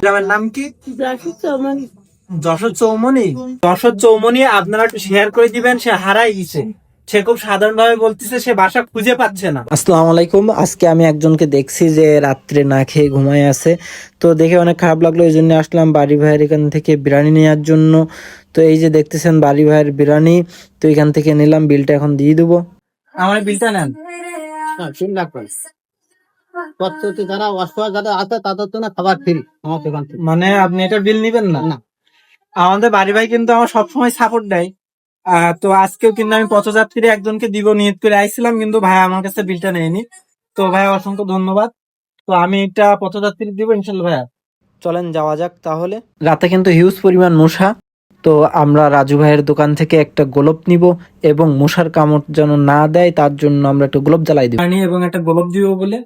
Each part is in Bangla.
গ্রামের নাম কি? যশোর চৌমনি। যশোর চৌমনি আপনারা একটু শেয়ার করে দিবেন। সে হারাই গেছে, সে খুব সাধারণ ভাবে বলতেছে সে বাসা খুঁজে পাচ্ছে না। আসসালামু আলাইকুম। আজকে আমি একজনকে দেখছি যে রাত্রে না খেয়ে ঘুমায় আছে, তো দেখে অনেক খারাপ লাগলো। এই জন্য আসলাম বাড়ি ভাইয়ের এখান থেকে বিরিয়ানি নেওয়ার জন্য। তো এই যে দেখতেছেন বাড়ি ভাইয়ের বিরিয়ানি, তো এখান থেকে নিলাম, বিলটা এখন দিয়ে দেবো। আমার বিলটা নেন। 3 লাখ টাকা পদ্ধতি যারা অসহায় যারা আছে তাদের জন্য খাবার ফ্রি আমার দোকান থেকে। মানে আপনি এটা বিল নিবেন না? না। আমাদের বাড়ি ভাই কিন্তু আমার সবসময় সাপোর্ট দেয়। তো আজকেও কিন্তু আমি পথযাত্রী একজনকে দিব নিয়ত করে আইছিলাম, কিন্তু ভাই আমার কাছে বিলটা নেয়নি। তো ভাই অসংখ্য ধন্যবাদ। তো আমি এটা পথযাত্রী দিব ইনশাল্লাহ ভাইয়া। চলেন যাওয়া যাক তাহলে। রাতে কিন্তু হিউজ পরিমাণ মশা, তো আমরা রাজু ভাইয়ের দোকান থেকে একটা গোলাপ নিব এবং মশার কামড় যেন না দেয় তার জন্য আমরা একটা গোলাপ জ্বালাই দিব এবং একটা গোলাপ দিব বলে।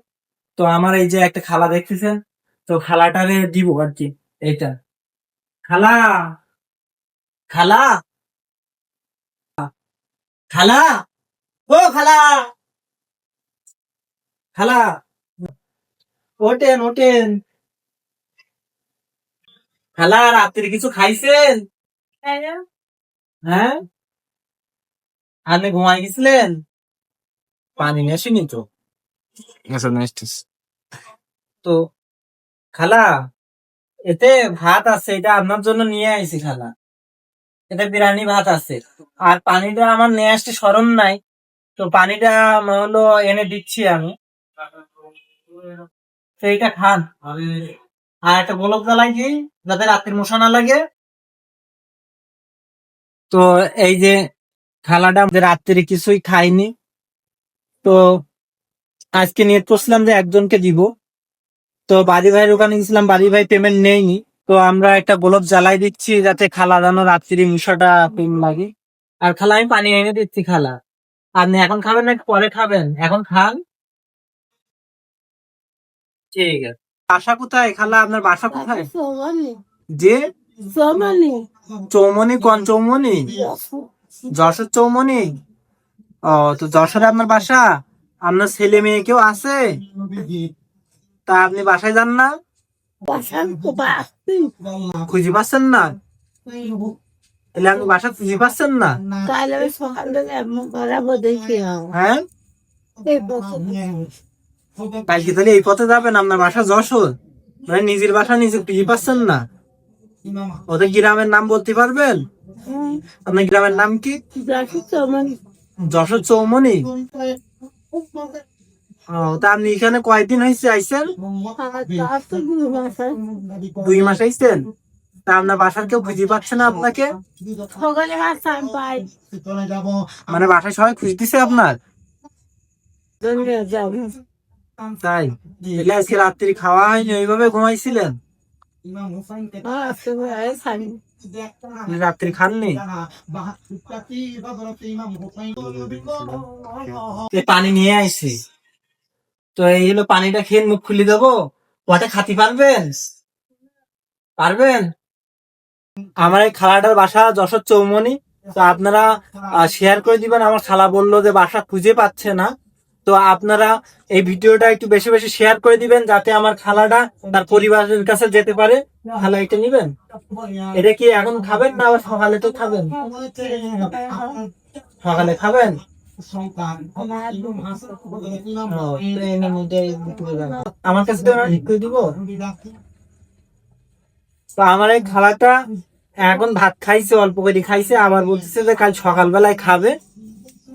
তো আমার এই যে একটা খালা দেখতেছেন, তো খালাটারে দিব আর কি। এইটা খালা, খালা, খালা, ও খালা, খালা, ওঠেন ওঠেন। খালা রাত্রে কিছু খাইছেন? হ্যাঁ, আপনি ঘুমাই গেছিলেন? পানি নেসিনি তো। তো খালা, এতে ভাত আছে, এটা আপনার জন্য নিয়ে আইছি খালা। এটা বিরিয়ানি ভাত আছে, আর পানিটা আমার নিয়ে আসতে স্মরণ নাই। তো পানিটা হলো এনে দিচ্ছি আমি, তো এইটা খান। আর একটা গোলক জ্বালাই দিই যাতে রাতের মশা না লাগে। তো এই যে খালাটা রাত্রে কিছুই খাইনি, তো আজকে নিয়ত করছিলাম যে একজনকে দিব। তো বাড়ি ভাইয়ের ওখানে গেছিলাম, বাড়ি ভাই পেমেন্ট নেয়নি। তো আমরা একটা গোলক জ্বালাই দিচ্ছি যাতে খালা যেন রাত্রি মশাটা কম লাগে। আর খালা আমি পানি এনে দিচ্ছি খালা। আপনি এখন খাবেন না পরে খাবেন? এখন খান। ঠিক আছে। বাসা কোথায় খালা? আপনার বাসা কোথায়? যে চৌমনি, কোন চৌমনি? যশোর চৌমনি। ও, তো যশোরে আপনার বাসা? আপনার ছেলে মেয়ে কেউ আছে? তা আপনি বাসায় যান না? খুঁজে পাচ্ছেন না? তাহলে আপনি বাসা খুঁজে পাচ্ছেন না? হ্যাঁ, কালকে তাহলে এই পথে যাবেন? আপনার বাসা যশোর, মানে নিজের বাসা নিজে খুঁজে পাচ্ছেন না? ওদের গ্রামের নাম বলতে পারবেন? আপনার গ্রামের নাম কি? যশোর চৌমনি। ও, তা আপনি এখানে কয়দিন হয়েছে আইছেন? 2 মাস আইছেন। তা আপনার বাসার কেউ খুঁজে পাচ্ছে না আপনাকে? মানে বাসায় সবাই খুঁজতেছে আপনার? তাই? তাহলে আজকে রাত্রি খাওয়া হয়নি, ওইভাবে ঘুমাইছিলেন? রাত্রি খাননি? পানি নিয়ে আইছি, তো এই হলো পানিটা খেয়ে মুখ খুলে দেবো। ওটা খাতে পারবেন? পারবেন? আমার এই খালাটার বাসা যশোর চৌমনি। তো আপনারা শেয়ার করে দিবেন। আমার খালা বললো যে বাসা খুঁজে পাচ্ছে না। তো আপনারা এই ভিডিওটা একটু বেশি বেশি শেয়ার করে দিবেন যাতে আমার খালাটা তার পরিবারের কাছে যেতে পারে। খালা এটা নিবেন? এটা কি এখন খাবেন না আবার সকালে তো খাবেন? সকালে খাবেন? আমার কাছে তো ঠিক করে দিব। তো আমার এই খালাটা এখন ভাত খাইছে, অল্প করে খাইছে, আবার বলতেছে যে কাল সকালবেলায় খাবে।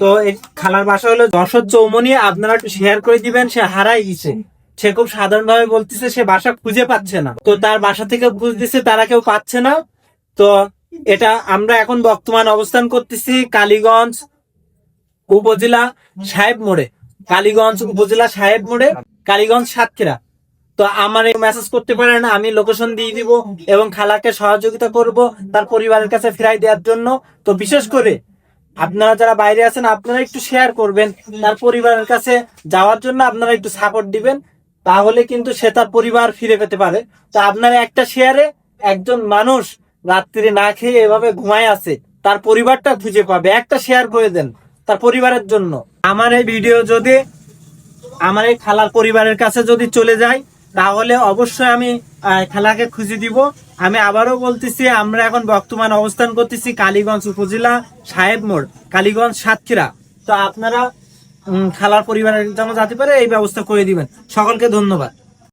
তো এই খালার বাসা হলো যশোর চৌমনি। আপনারা একটু শেয়ার করে দিবেন। সে হারাই গেছে, সে খুব সাধারণ ভাবে বলতেছে সে বাসা খুঁজে পাচ্ছে না। তো তার বাসা থেকে খুঁজতেছে, তারা কেউ পাচ্ছে না। তো এটা আমরা এখন বর্তমান অবস্থান করতেছি কালীগঞ্জ উপজেলা সাহেব মোড়ে। কালীগঞ্জ উপজেলা সাহেব মোড়ে, কালীগঞ্জ সাতক্ষীরা। তো আমার এই মেসেজ করতে পারেন, আমি লোকেশন দিয়ে দিব এবং খালাকে সহযোগিতা করব তার পরিবারের কাছে ফিরাই দেওয়ার জন্য। তো বিশেষ করে আপনারা যারা বাইরে আছেন আপনারা একটু শেয়ার করবেন, তার পরিবারের কাছে যাওয়ার জন্য আপনারা একটু সাপোর্ট দিবেন, তাহলে কিন্তু সে তার পরিবার ফিরে পেতে পারে। তো আপনারা একটা শেয়ারে একজন মানুষ রাত্রি না খেয়ে এভাবে ঘুমায় আছে, তার পরিবারটা খুঁজে পাবে। একটা শেয়ার করে দেন তার পরিবারের জন্য। আমার এই ভিডিও যদি আমার এই খালার পরিবারের কাছে যদি চলে যায়, তাহলে অবশ্যই আমি খালাকে খুঁজে দিব। আমি আবারও বলতেছি, আমরা এখন বর্তমান অবস্থান করতেছি কালীগঞ্জ উপজেলা সাহেব মোড়, কালীগঞ্জ সাতক্ষীরা। তো আপনারা খালার পরিবারের জন্য যাতে পারে এই ব্যবস্থা করে দিবেন। সকলকে ধন্যবাদ।